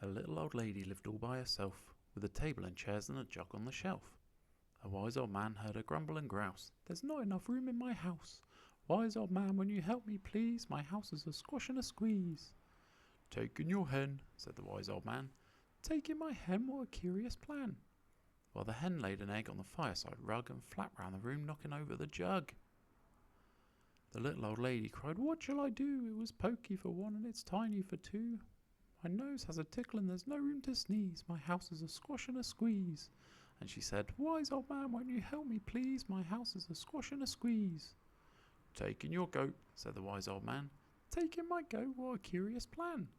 A little old lady lived all by herself, with a table and chairs and a jug on the shelf. A wise old man heard her grumble and grouse, "There's not enough room in my house. Wise old man, when you help me please, my house is a squash and a squeeze." "Taking your hen," said the wise old man. "Taking my hen, what a curious plan." Well, the hen laid an egg on the fireside rug and flapped round the room, knocking over the jug. The little old lady cried, "What shall I do? It was pokey for one and it's tiny for two. My nose has a tickle and there's no room to sneeze. My house is a squash and a squeeze." And she said, "Wise old man, won't you help me please? My house is a squash and a squeeze." "Taking your goat," said the wise old man. "Taking my goat, what a curious plan."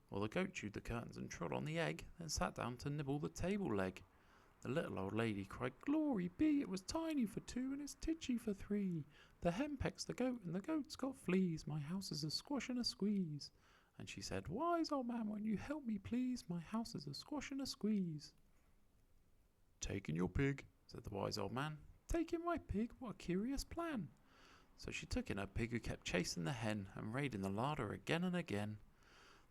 Well, the goat chewed the curtains and trod on the egg, then sat down to nibble the table leg. The little old lady cried, "Glory be, it was tiny for two and it's titchy for three. The hen pecks the goat and the goat's got fleas. My house is a squash and a squeeze." And she said, "Wise old man, won't you help me please? My house is a squash and a squeeze." "Taking your pig," said the wise old man. "Taking my pig, what a curious plan." So she took in her pig, who kept chasing the hen and raiding the larder again and again.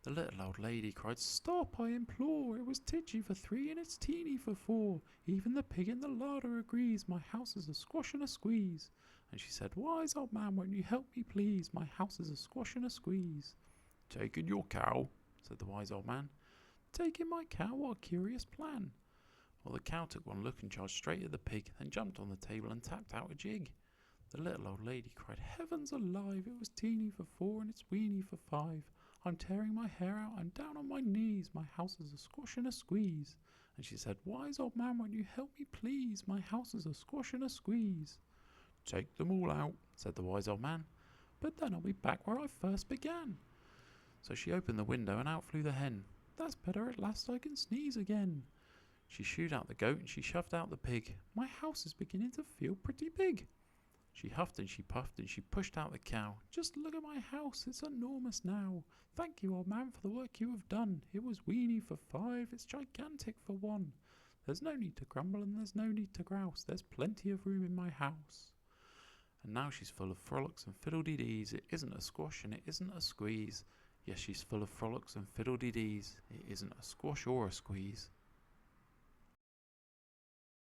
The little old lady cried, "Stop, I implore. It was titchy for three and it's teeny for four. Even the pig in the larder agrees. My house is a squash and a squeeze." And she said, "Wise old man, won't you help me please? My house is a squash and a squeeze." "Taking your cow," said the wise old man. "Taking my cow, what a curious plan." Well, the cow took one look and charged straight at the pig, then jumped on the table and tapped out a jig. The little old lady cried, "Heavens alive, it was teeny for four and it's weeny for five. I'm tearing my hair out, I'm down on my knees. My house is a squash and a squeeze." And she said, "Wise old man, won't you help me please? My house is a squash and a squeeze." "Take them all out," said the wise old man. "But then I'll be back where I first began." So she opened the window and out flew the hen. "That's better, at last I can sneeze again." She shooed out the goat and she shoved out the pig. "My house is beginning to feel pretty big." She huffed and she puffed and she pushed out the cow. "Just look at my house, it's enormous now. Thank you, old man, for the work you have done. It was weeny for five, it's gigantic for one. There's no need to grumble and there's no need to grouse. There's plenty of room in my house." And now she's full of frolics and fiddle-dee-dees. It isn't a squash and it isn't a squeeze. Yes, she's full of frolics and fiddle-dee-dees. It isn't a squash or a squeeze.